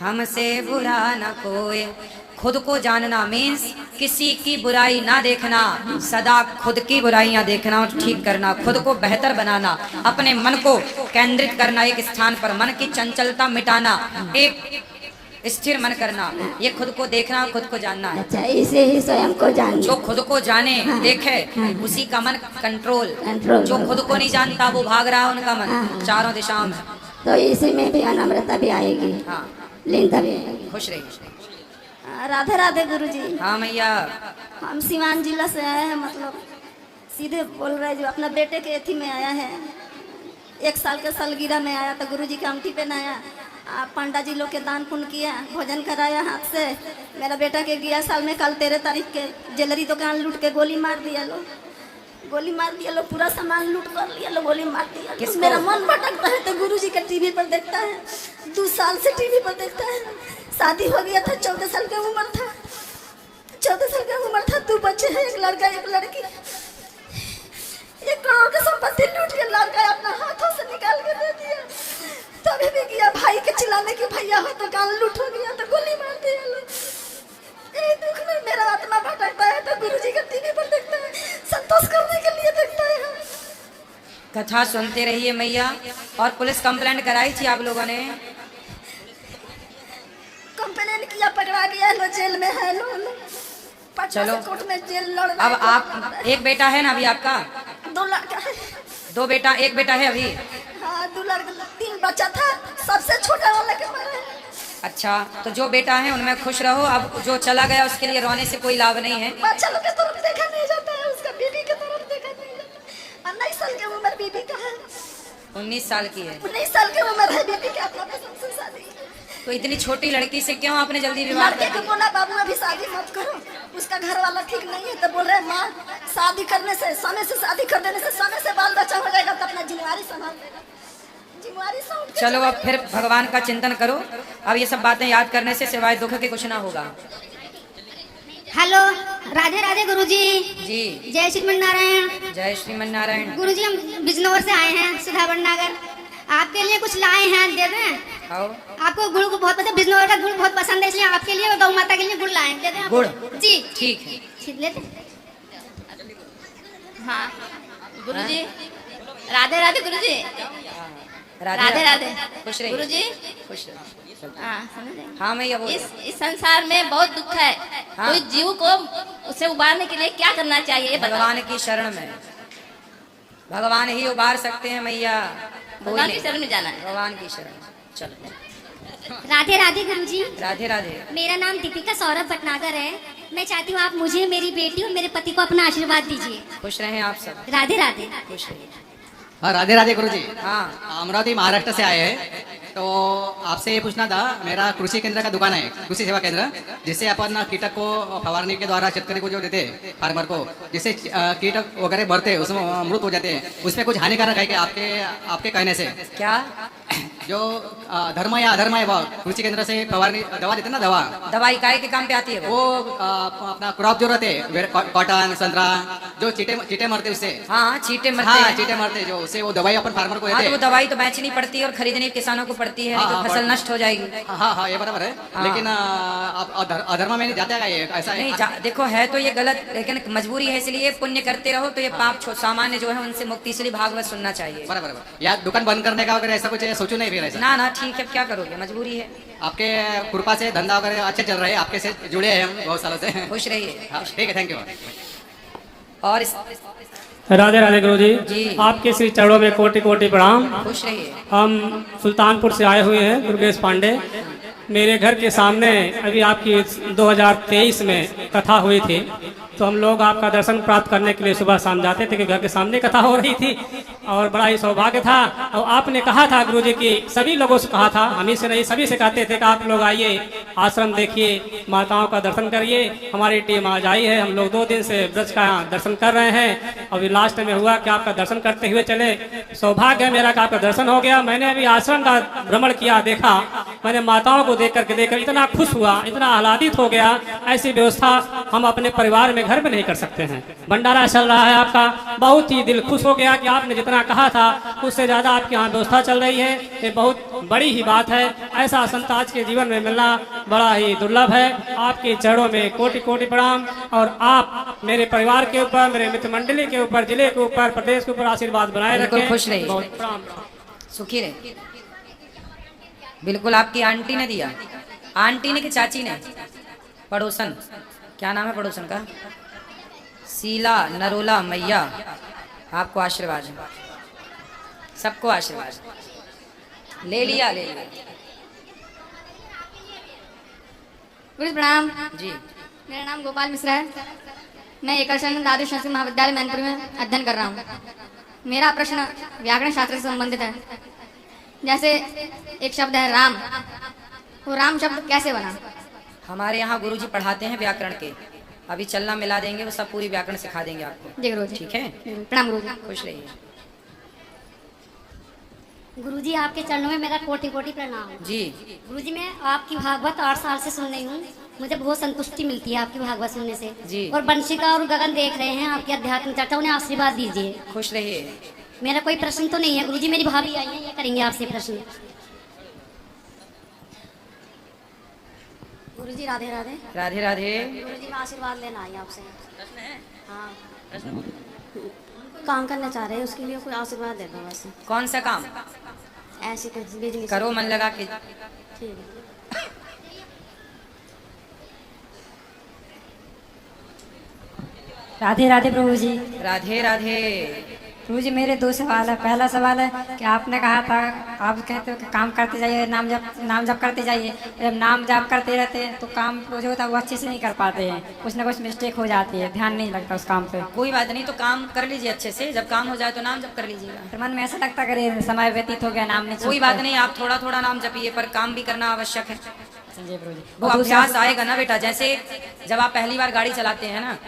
हमसे बुरा न कोई। खुद को जानना मीन्स किसी की बुराई ना देखना, सदा खुद की बुराइयां देखना और ठीक करना, खुद को बेहतर बनाना, अपने मन को केंद्रित करना एक स्थान पर, मन की चंचलता मिटाना, एक स्थिर मन करना, ये खुद को देखना, खुद को जानना है। अच्छा, इसे ही स्वयं को जान। जो खुद को जाने देखे उसी का मन कंट्रोल। जो खुद को नहीं जानता वो भाग रहा है उनका मन चारों दिशाओं में। तो इसी में भी अनम्रता भी आएगी, हाँ, लीनता भी आएगी। खुश रहिए। राधे राधे गुरुजी। हाँ मैया, हम सिवान जिला से आए हैं, मतलब सीधे बोल रहे हैं। जो अपना बेटे के एथी में आया है, 1 साल के सालगिरह में आया, तो गुरुजी के अंगूठी पहनाया, पंडा जी लोग के दान पुण्य किया, भोजन कराया हाथ से। मेरा बेटा के 11 साल में कल 13 तारीख के ज्वेलरी दुकान लूट के गोली मार दिया लो, गोली मार दिया लो, पूरा सामान लूट कर लिया लो, गोली मार दिया लो। मेरा मन भटकता है तो गुरुजी के टीवी पर देखता है, 2 साल से टीवी पर देखता है। शादी हो गया था, 14 साल की उम्र था, 14 साल की उम्र था, 2 बच्चे हैं, 1 लड़का 1 लड़की। 1 करोड़ की संपत्ति लूट के लड़का अपना हाथों से निकाल के दे दिया। तभी भी किया भाई के चिल्लाने की, भैया हो तो कान लूट हो गया तो गोली मार दिया लो। ये दुख में मेरा आत्मा भटकता है तो गुरुजी का टीवी पर देखता है, संतोष करने के लिए देखता है। कथा सुनते रहिए मैया। और पुलिस कंप्लेंट कराई थी आप लोगों ने? कंप्लेन किया, पकड़ा गया लो, जेल में है लो। चलो, कोर्ट में जेल लड़। अब आप, एक बेटा है ना अभी आपका? 2 लड़का है। 2 बेटा, 1 बेटा है अभी? हाँ, 2 लड़का, 3 बच्चा था, सबसे छोटा वाला के मरा है। अच्छा, तो जो बेटा है उनमें खुश रहो। अब जो चला गया उसके लिए रोने से कोई लाभ नहीं है। बच्चा लोग के तरफ देखा नहीं जाता है, उसका बीबी के तरफ देखा नहीं जाता। 19 साल की उम्र बीबी का है। 19 साल की है? 19 साल की उम्र है बीबी के, अपना पसंद से शादी। तो इतनी छोटी लड़की से क्यों आपने जल्दी विवाह लड़के को बोला बाबू अभी शादी मत करो, उसका घर वाला ठीक नहीं है। तो बोल रहे माँ, शादी करने से, समय से शादी कर देने से समय से बाल बच्चा हो जाएगा, तो अपना जिम्मेवारी संभाल लेगा। जिम्मेवारी संभाल। चलो अब फिर भगवान का चिंतन करो। अब ये सब बातें याद करने से सिवाय दुख के कुछ ना होगा। हेलो, राधे राधे गुरुजी। जी, जय श्रीमन नारायण। जय श्रीमन नारायण। गुरुजी, हम बिजनौर से आए हैं, सुधावर नगर। आपके लिए कुछ लाए हैं, दे दें? आओ। आपको गुड़ को बहुत पसंद, बिजनौर का गुड़ बहुत पसंद है, इसलिए आपके लिए गौ माता के लिए गुड़ लाए हैं, दे दें आपको? गुड़? जी ठीक है, लेते। हाँ गुरुजी, राधे राधे गुरुजी। राधे राधे। खुश रहिए गुरुजी। खुश रहिए। हाँ, समझे? हाँ मैया बोलो। इस संसार में बहुत दुख है। हाँ। कोई जीव को उससे उबारने के लिए क्या करना चाहिए, ये बताओ। भगवान की शरण में, भगवान ही उबार सकते हैं मैया। भगवान की शरण में जाना है। भगवान की शरण। चलो। राधे राधे गुरुजी। राधे राधे। मेरा नाम दीपिका सौरभ भटनागर है। मैं चाहती हूँ आप मुझे, मेरी बेटी और मेरे पति को अपना आशीर्वाद दीजिए। खुश रहें आप सब। राधे राधे। खुश रहिए। हाँ, राधे राधे गुरुजी। हाँ, अमरावती महाराष्ट्र से आए हैं। तो आपसे ये पूछना था, मेरा कृषि केंद्र का दुकान है, कृषि सेवा केंद्र, जिससे अपन कीटक को फवारने के द्वारा शेतकरी को जो देते हैं, फार्मर को, जिससे कीटक वगैरह बढ़ते हैं, उसमें मृत हो जाते हैं, उसमें कुछ हानिकारक है कि आपके कहने से? क्या जो धर्म या अधर्म है, वो कृषि केंद्र से फवारनी दवा देते ना, दवा दवाई काय के काम पे आती है वो अपना क्रॉप जो रहते हैं, कॉटन, संतरा, जो चीटे मरते उससे। हाँ, चीटे मरते हाँ, हैं। चीटे मरते जो, उससे वो दवाई अपन फार्मर को हाँ, देते तो वो हैं। दवाई तो बेचनी पड़ती है और खरीदनी किसानों को पड़ती है, नहीं तो फसल नष्ट हो जाएगी। हाँ हाँ, ये बराबर है। लेकिन अधर्म में नहीं जाता है, ये ऐसा नहीं देखो, है तो ये गलत, लेकिन मजबूरी है, इसलिए पुण्य करते रहो तो ये पाप सामान्य जो है उनसे मुक्ति, इसलिए भागवत सुनना चाहिए। बराबर। या दुकान बंद करने का वगैरह ऐसा कुछ सोचो नहीं फिर ऐसा? ना ना, ठीक है, क्या करोगे, मजबूरी है। आपके कृपा से धंधा वगैरह अच्छे चल रहे हैं, आपके से जुड़े हैं हम बहुत सालों से। खुश रहिए। हाँ, ठीक है, थैंक यू। और राधे राधे गुरुजी। जी। आपके श्री चरणों में कोटि कोटि प्रणाम। खुश रहिए। हम सुल्तानपुर से आए हुए हैं, दुर्गेश पांडे। मेरे घर के सामने अभी आपकी 2023 में कथा हुई थी, तो हम लोग आपका दर्शन प्राप्त करने के लिए सुबह शाम जाते थे कि घर के सामने कथा हो रही थी, और बड़ा ही सौभाग्य था। और आपने कहा था गुरुजी की सभी लोगों से कहा था, हम ही से नहीं सभी से कहते थे कि आप लोग आइए, आश्रम देखिए, माताओं का दर्शन करिए। हमारी टीम आज आई है, हम लोग 2 दिन से ब्रज का दर्शन कर रहे हैं। अभी लास्ट में हुआ कि आपका दर्शन करते हुए चले, सौभाग्य है मेरा कि आपका दर्शन हो गया। मैंने अभी आश्रम का भ्रमण किया, देखा, मैंने माताओं को देखकर इतना खुश हुआ, इतना आह्लादित हो गया। ऐसी व्यवस्था हम अपने परिवार में, घर में नहीं कर सकते हैं। भंडारा चल रहा है आपका, बहुत ही दिल खुश हो गया कि आपने जितना कहा था उससे ज्यादा आपके यहाँ व्यवस्था चल रही है। ये बहुत बड़ी ही बात है। ऐसा संत आज के जीवन में मिलना बड़ा ही दुर्लभ है। आपके चरणों में कोटि कोटि प्रणाम। और आप मेरे परिवार के ऊपर, मेरे मित्र मंडली के ऊपर, जिले के ऊपर, प्रदेश के ऊपर आशीर्वाद बनाए रखें। खुश रहिए, बहुत प्रणाम। सुखी रहे। बिल्कुल आपकी आंटी ने दिया। आंटी ने कि चाची ने? पड़ोसन, क्या नाम है पड़ोसन का? शीला नरोला मैया, आपको आशीर्वाद है, सबको आशीर्वाद। ले लिया ले लिया। गुरु प्रणाम जी। मेरा नाम गोपाल मिश्रा है। मैं एकलचंद आदर्श संस्कृत महाविद्यालय मैनपुरी में अध्ययन कर रहा हूँ। मेरा प्रश्न व्याकरण शास्त्र से संबंधित है। जैसे एक शब्द है राम, वो राम शब्द कैसे बना? हमारे यहाँ गुरुजी पढ़ाते हैं व्याकरण के, अभी चलना मिला देंगे, वो सब पूरी व्याकरण सिखा देंगे आपको। जी गुरुजी। ठीक है, प्रणाम गुरुजी। खुश रहिए। गुरुजी आपके चरणों में मेरा कोटि कोटि प्रणाम। जी। गुरुजी मैं आपकी भागवत 8 साल से सुन रही हूँ, मुझे बहुत संतुष्टि मिलती है आपकी भागवत सुनने से। जी। और बंशिका और गगन देख रहे हैं आपकी अध्यात्म चर्चा, उन्हें आशीर्वाद दीजिए। खुश रहिए। मेरा कोई प्रश्न तो नहीं है गुरुजी, मेरी भाभी आई है, ये करेंगे आपसे प्रश्न। गुरुजी राधे राधे। राधे राधे। गुरुजी मैं आशीर्वाद लेना आई आपसे। हाँ, काम करना चाह रहे हैं, उसके लिए कोई आशीर्वाद दे दो बस। कौन सा काम? ऐसे बिजनेस करो मन लगा के। ठीक है। राधे राधे प्रभु जी। राधे राधे। प्रभु जी मेरे 2 सवाल है। पहला सवाल है कि आपने कहा था, आप कहते हो कि काम करते जाइए, नाम जप करते जाइए। जब नाम जप करते रहते हैं तो काम जो होता है वो अच्छे से नहीं कर पाते हैं, कुछ ना कुछ मिस्टेक हो जाती है, ध्यान नहीं लगता उस काम पे। कोई बात नहीं, तो काम कर लीजिए अच्छे से, जब काम हो जाए तो नाम जप कर लीजिएगा। फिर मन में ऐसा लगता करे समय व्यतीत हो गया, नाम नहीं। कोई बात नहीं, आप थोड़ा थोड़ा नाम जपिए, पर काम भी करना आवश्यक है। संजय प्रभु जी वो अभ्यास आएगा ना बेटा। जैसे जब आप पहली बार गाड़ी चलाते हैं ना,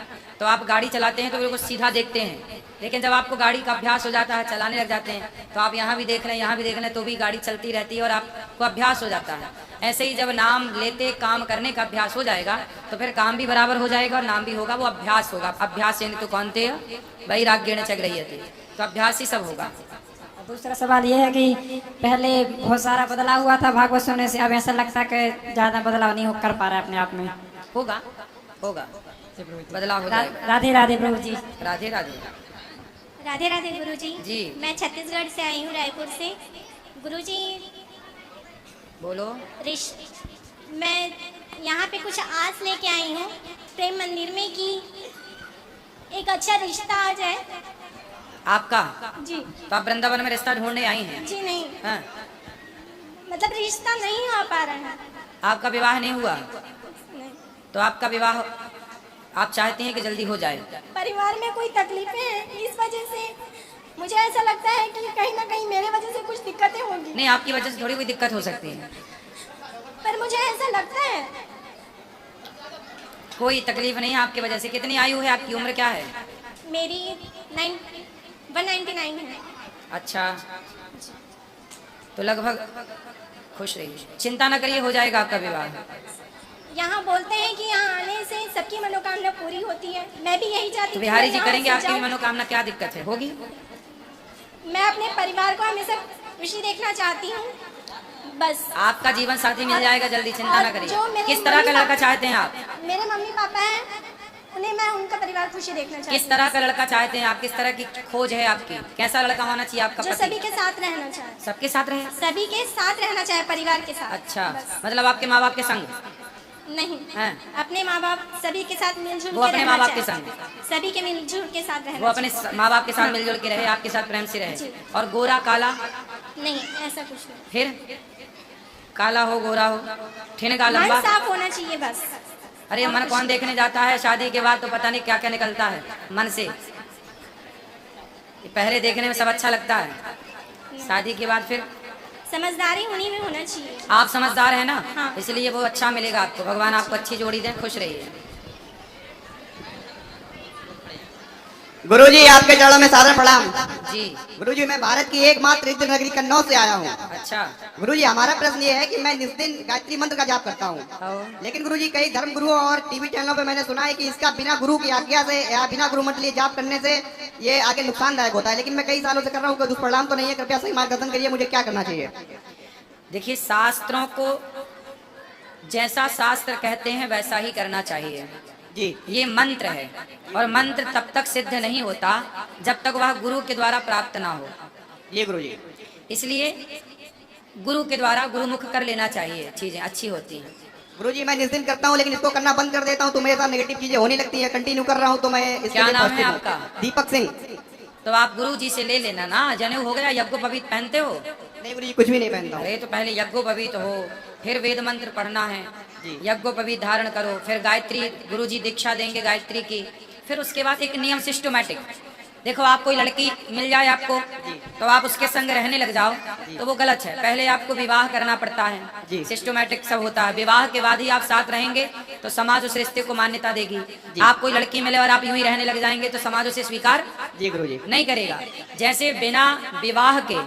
तो आप गाड़ी चलाते हैं तो बिल्कुल सीधा देखते हैं, लेकिन जब आपको गाड़ी का अभ्यास हो जाता है, चलाने लग जाते हैं, तो आप यहाँ भी देख रहे हैं, यहाँ भी देख रहे हैं, तो भी गाड़ी चलती रहती है और आपको अभ्यास हो जाता है। ऐसे ही जब नाम लेते काम करने का अभ्यास हो जाएगा तो फिर काम भी बराबर हो जाएगा और नाम भी होगा, वो अभ्यास होगा। अभ्यास यानी तो कौनते वैराग्य चल रही है, तो अभ्यास ही सब होगा। दूसरा सवाल ये है कि पहले बहुत सारा बदलाव हुआ था भागवत सुनने से, अब ऐसा लगता है कि ज्यादा बदलाव नहीं कर पा रहा है अपने आप में। होगा होगा, बदलाव हो जाएगा। राधे राधे प्रभु जी। राधे राधे। राधे राधे गुरुजी। जी। मैं छत्तीसगढ़ से आई हूँ, रायपुर से। गुरुजी बोलो। मैं यहाँ पे कुछ आस लेके आई हूँ प्रेम मंदिर में कि एक अच्छा रिश्ता आ जाए। आपका? जी। तो आप वृंदावन में रिश्ता ढूंढने आई हैं? जी नहीं, हाँ। मतलब रिश्ता नहीं हो पा रहा है। आपका विवाह नहीं हुआ? नहीं। तो आपका विवाह आप चाहती हैं कि जल्दी हो जाए? परिवार में कोई तकलीफें हैं, इस वजह से मुझे ऐसा लगता है कि कहीं ना कहीं मेरे वजह से कुछ दिक्कतें होंगी। नहीं, आपकी वजह से थोड़ी कोई दिक्कत हो सकती है, पर मुझे ऐसा लगता है। कोई तकलीफ नहीं है आपकी वजह से। कितनी आयु है आपकी, उम्र क्या है? मेरी 199 है। अच्छा, तो लगभग खुश रहिए, चिंता न करिए, हो जाएगा आपका विवाह। यहाँ बोलते हैं कि यहाँ आने से सबकी मनोकामना पूरी होती है, मैं भी यही चाहती हूँ। तो बिहारी जी करेंगे आपकी भी मनोकामना, क्या दिक्कत है, होगी। मैं अपने परिवार को हमेशा खुशी देखना चाहती हूँ, बस। आपका जीवन साथी मिल जाएगा जल्दी, चिंता न करिए। किस तरह का लड़का चाहते हैं आप? मेरे मम्मी पापा हैं, उन्हें मैं उनका परिवार खुशी देखना चाहती हूँ। किस तरह का लड़का चाहते हैं आप? किस तरह की खोज है आपकी? कैसा लड़का होना चाहिए आपका? जो सभी के साथ रहना चाहे। सबके साथ रहे? सभी के साथ रहना चाहे, परिवार के साथ। अच्छा, मतलब आपके माँ बाप के संग? नहीं, हैं? अपने माँ बाप सभी के साथ मिलजुल वो अपने माँ बाप के संग? सभी के मिलजुल के साथ रहना। वो अपने माँ बाप के साथ मिलजुल के रहे, आपके साथ प्रेम से रहे। और गोरा काला? नहीं, ऐसा कुछ नहीं। फिर काला हो, गोरा हो, ठिनका, लंबा? मन साफ होना चाहिए बस। अरे मन कौन देखने जाता है, शादी के बाद तो पता नहीं क्या क्या निकलता है मन से। पहले देखने में सब अच्छा लगता है, शादी के बाद फिर समझदारी उन्हीं में होना चाहिए। आप समझदार है ना? हाँ। इसलिए वो अच्छा मिलेगा आपको, भगवान आपको अच्छी जोड़ी दें, खुश रहिए। गुरुजी आपके चरणों में सादर प्रणाम। जी। गुरुजी मैं भारत की एकमात्र इत्र नगरी कन्नौज से आया हूँ। अच्छा। गुरुजी हमारा प्रश्न ये है कि मैं निस दिन गायत्री मंत्र का जाप करता हूँ, लेकिन गुरुजी कई धर्म गुरुओं और टीवी चैनलों पे मैंने सुना है कि इसका बिना गुरु की आज्ञा से या बिना गुरु मंत्र लिए जाप करने से ये आगे नुकसानदायक होता है, लेकिन मैं कई सालों से कर रहा हूँ, कोई दुष्परिणाम तो नहीं है। कृपया सही मार्गदर्शन करिए, मुझे क्या करना चाहिए? देखिए, शास्त्रों को जैसा शास्त्र कहते हैं वैसा ही करना चाहिए जी। ये मंत्र है, और मंत्र तब तक सिद्ध नहीं होता जब तक वह गुरु के द्वारा प्राप्त ना हो। ये गुरुजी, इसलिए गुरु के द्वारा गुरुमुख कर लेना चाहिए, चीजें अच्छी होती हैं। गुरुजी मैं जिस दिन करता हूँ लेकिन इसको करना बंद कर देता हूँ तो मेरे साथ नेगेटिव चीजें होने लगती है, कंटिन्यू कर रहा हूँ तो मैं इसके क्या लिए नाम है positive हूँ। आपका? दीपक सिंह। तो आप गुरु जी से ले लेना ना, जनेऊ हो गया, यज्ञोपवीत पहनते हो? नहीं गुरुजी कुछ भी नहीं पहनता हूँ। अरे तो पहले यज्ञोपवीत हो, फिर वेद मंत्र पढ़ना है, यज्ञोपवीत धारण करो, फिर गायत्री गुरु जी दीक्षा देंगे गायत्री की, फिर उसके बाद एक नियम सिस्टमैटिक। देखो आप कोई लड़की मिल जाए आपको तो आप उसके संग रहने लग जाओ तो वो गलत है। पहले आपको विवाह करना पड़ता है, सिस्टमैटिक सब होता है। विवाह के बाद ही आप साथ रहेंगे तो समाज उस रिश्ते को मान्यता देगी। आप कोई लड़की मिले और आप यूं ही रहने लग जाएंगे तो समाज उसे स्वीकार जी गुरुजी नहीं करेगा। जैसे बिना विवाह के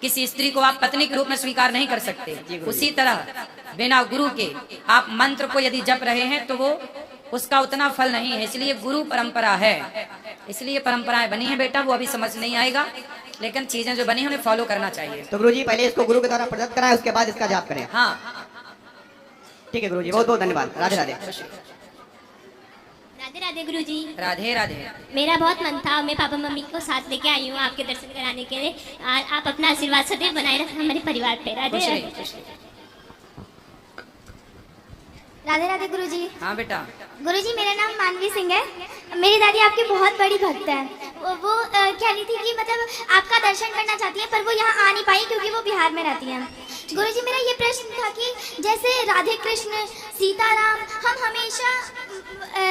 किसी स्त्री को आप पत्नी के रूप में स्वीकार नहीं कर सकते, उसी तरह बिना गुरु के आप मंत्र को यदि जप रहे हैं तो वो उसका उतना फल नहीं है। इसलिए गुरु परंपरा है, इसलिए परंपराएं बनी है बेटा। वो अभी समझ नहीं आएगा लेकिन चीजें जो बनी है उन्हें फॉलो करना चाहिए। तो गुरुजी पहले इसको गुरु के द्वारा प्रदत्त कराएं, उसके बाद इसका जाप करें। हाँ ठीक है गुरुजी, बहुत बहुत धन्यवाद। राधे राधे। राधे राधे गुरुजी। राधे राधे। मेरा बहुत मन था, मैं पापा मम्मी को साथ लेके आई हूँ आपके दर्शन कराने के लिए। आप अपना आशीर्वाद सदैव बनाए रखें हमारे परिवार पे। राधे खुश राधे। रहिए, खुश रहिए। राधे राधे गुरुजी। हाँ बेटा। गुरुजी मेरा नाम मानवी सिंह है। मेरी दादी आपकी बहुत बड़ी भक्त है। वो कह रही थी कि मतलब आपका दर्शन करना चाहती है पर वो यहाँ आ नहीं पाई क्योंकि वो बिहार में रहती हैं। गुरुजी मेरा ये प्रश्न था कि जैसे राधे कृष्ण सीताराम, हम हमेशा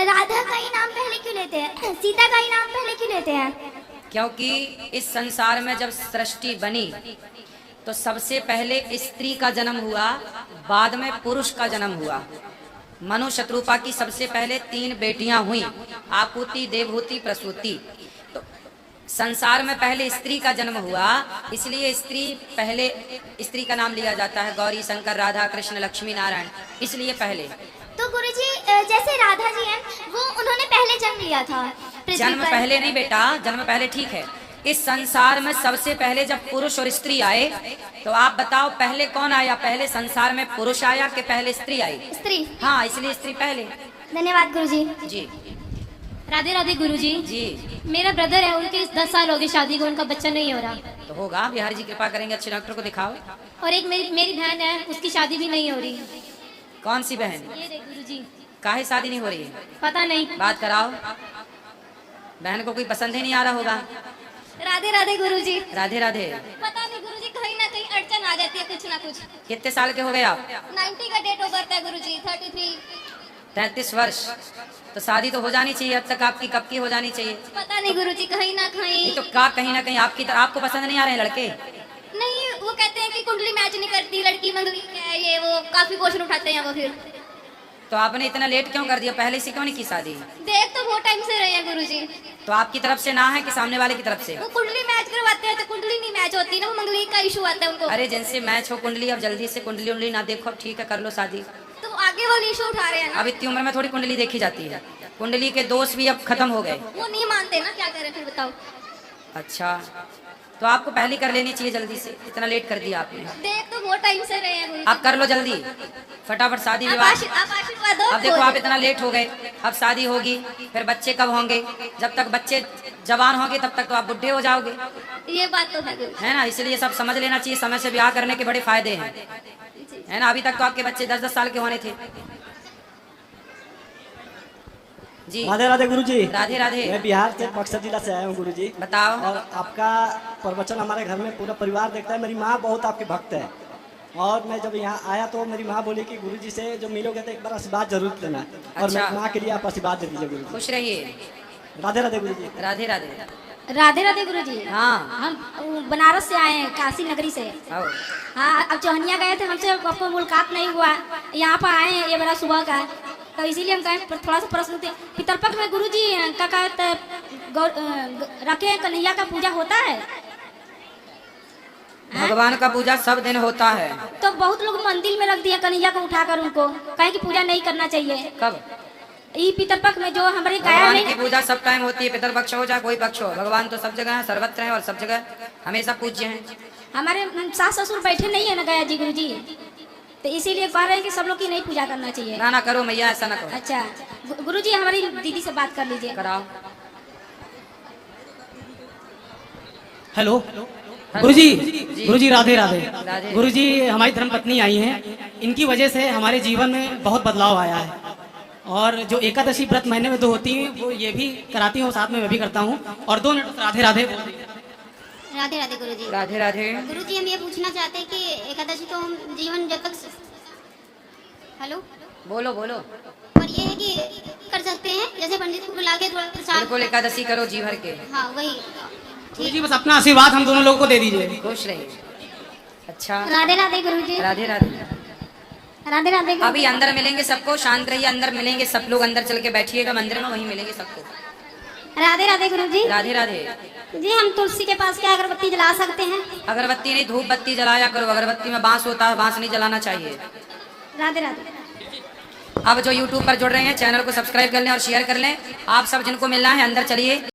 राधा का ही नाम पहले क्यों लेते हैं, सीता का ही नाम पहले क्यों लेते हैं? क्योंकि इस संसार में जब सृष्टि बनी तो सबसे पहले स्त्री का जन्म हुआ, बाद में पुरुष का जन्म हुआ। मनु शत्रुपा की सबसे पहले 3 बेटियां हुई, आकुति, देवहूति, प्रसूति। तो संसार में पहले स्त्री का जन्म हुआ, इसलिए स्त्री का नाम लिया जाता है। गौरी, शंकर, राधा, कृष्ण, लक्ष्मी, नारायण, इसलिए पहले। तो गुरुजी जैसे राधा जी हैं वो उन्होंने पहले जन्म लिया था पृथ्वी जन्म पर। पहले नहीं बेटा, जन्म पहले ठीक है। इस संसार में सबसे पहले जब पुरुष और स्त्री आए तो आप बताओ पहले कौन आया? पहले संसार में पुरुष आया कि पहले स्त्री आई? स्त्री। हाँ, इसलिए स्त्री पहले। धन्यवाद गुरुजी। जी राधे राधे गुरुजी। जी। मेरा ब्रदर है, उनके 10 साल हो गए शादी को, उनका बच्चा नहीं हो रहा। तो होगा, बिहारी जी कृपा करेंगे, अच्छे डॉक्टर को दिखाओ। और एक मेरी बहन है, उसकी शादी भी नहीं हो रही। कौन सी बहन? ये देख गुरुजी। काहे शादी नहीं हो रही है? पता नहीं। बात कराओ। बहन को कोई पसंद ही नहीं आ रहा होगा। राधे राधे गुरुजी। राधे राधे। पता नहीं गुरुजी, कहीं ना कहीं अड़चन आ जाती है कुछ ना कुछ। कितने साल के हो गए आप? 90 का डेट ऑफ बर्थ है गुरुजी। 33। 33 वर्ष। तो शादी तो हो जानी चाहिए, अब तक आपकी कब की हो जानी चाहिए? पता नहीं गुरुजी, कहीं ना कहीं। ये तो कहीं ना कहीं आपको पसंद नहीं आ रहे लड़के? नहीं, वो कहते हैं कि कुंडली मैच नहीं करती, लड़की मंगली है, ये वो काफी क्वेश्चन उठाते हैं वो। फिर तो आपने इतना लेट क्यों कर दिया? पहले से क्यों नहीं की शादी? देख तो बहुत टाइम से रहे हैं गुरुजी। तो आपकी तरफ से ना है कि सामने वाले की तरफ से? वो कुंडली मैच करवाते हैं तो कुंडली नहीं मैच होती ना, वो मंगली का इशू आता है उनको। अरे जिनसे मैच हो कुंडली, अब जल्दी से कुंडली उंडली ना देखो, अब ठीक है कर लो शादी। तो आगे वाले इशू उठा रहे हैं ना। अब इतनी उम्र में थोड़ी कुंडली देखी जाती है। कुंडली के दोष भी अब खत्म हो गए। वो नहीं मानते ना, क्या करें फिर बताओ। अच्छा, तो आपको पहले कर लेनी चाहिए जल्दी से, इतना लेट कर दिया आपने। देख तो बहुत टाइम से रहे हैं गुरुजी। अब कर लो जल्दी, फटाफट शादी आप विवाह। आशीर्वाद दो। अब देखो आप इतना लेट हो गए, अब शादी होगी, फिर बच्चे कब होंगे? जब तक बच्चे जवान होंगे तब तक तो आप बुढ़े हो जाओगे। ये बात तो है गुरुजी। है ना, इसलिए सब समझ लेना चाहिए, समय से ब्याह करने के बड़े फायदे हैं, है ना। अभी तक तो आपके बच्चे 10-10 साल के होने थे। जी राधे राधे गुरुजी। राधे राधे। मैं बिहार से बक्सर जिला से आया हूँ गुरुजी। बताओ। और आपका प्रवचन हमारे घर में पूरा परिवार देखता है। मेरी माँ बहुत आपकी भक्त है और मैं जब यहाँ आया तो मेरी माँ बोली कि गुरुजी से जब मिलोगे तो एक बार आशीर्वाद जरूर लेना। और अच्छा। मेरी माँ के लिए आप आशीर्वाद दे दीजिए गुरुजी। खुश रहिए। राधे राधे गुरुजी। राधे राधे। राधे राधे गुरुजी। हाँ, हम बनारस से आए हैं, काशी नगरी से। आओ। हाँ, अब चौहनिया गए थे, हमसे आपको मुलाकात नहीं हुआ, यहाँ पर आए हैं, ये बड़ा सुबह का है, तो इसीलिए हम कहें थोड़ा सा प्रश्न थे। पितरपक्ष में गुरुजी का कहते रखे कन्हैया का पूजा होता है? भगवान का पूजा सब दिन होता है। तो बहुत लोग मंदिर में रख दिए कन्हैया को उठाकर, उनको कहें कि पूजा नहीं करना चाहिए। कब? ये पितरपक्ष में जो हमारे गया भगवान में की पूजा सब टाइम होती है, पितरपक्ष हो चाहे कोई पक्ष हो, भगवान तो सब जगह है, सर्वत्र है और सब जगह हमेशा पूज्य हैं। हमारे सास ससुर बैठे नहीं है ना गया जी गुरुजी, तो इसीलिए कह रहे हैं कि सब लोग की नहीं पूजा करना चाहिए। ना करो मैया, ऐसा ना करो। अच्छा गुरुजी, हमारी दीदी से बात कर लीजिए। कराओ। हेलो गुरुजी राधे राधे। राधे। गुरुजी हमारी धर्मपत्नी आई हैं, इनकी वजह से हमारे जीवन में बहुत बदलाव आया है। और जो एकादशी व्रत महीने में 2 होती हैं वो ये भी कराती हूँ, साथ में मैं भी करता हूँ। और 2 मिनट राधे राधे। राधे राधे गुरुजी। राधे राधे। गुरुजी हम ये पूछना चाहते हैं कि एकादशी तो हम जीवन जब तक हेलो बोलो बोलो। पर ये है कि कर सकते हैं, जैसे पंडित को बुला के थोड़ा प्रसाद। बिल्कुल एकादशी करो जी भर के। हाँ वही। गुरुजी बस अपना आशीर्वाद हम दोनों लोगों को दे दीजिए। खुश रहिए। अच्छा राधे राधे गुरुजी। राधे राधे। राधे राधे। अभी अंदर मिलेंगे सबको, शांत रहिए, अंदर मिलेंगे सब लोग, अंदर चल के बैठिएगा मंदिर में, वहीं मिलेंगे सबको। राधे राधे गुरुजी। राधे राधे। जी हम तुलसी के पास क्या अगरबत्ती जला सकते हैं? अगरबत्ती नहीं, धूप बत्ती जलाया करो। अगरबत्ती में बांस होता है, बांस नहीं जलाना चाहिए। राधे राधे। अब जो YouTube पर जुड़ रहे हैं चैनल को सब्सक्राइब कर लें और शेयर कर लें। आप सब जिनको मिलना है अंदर चलिए।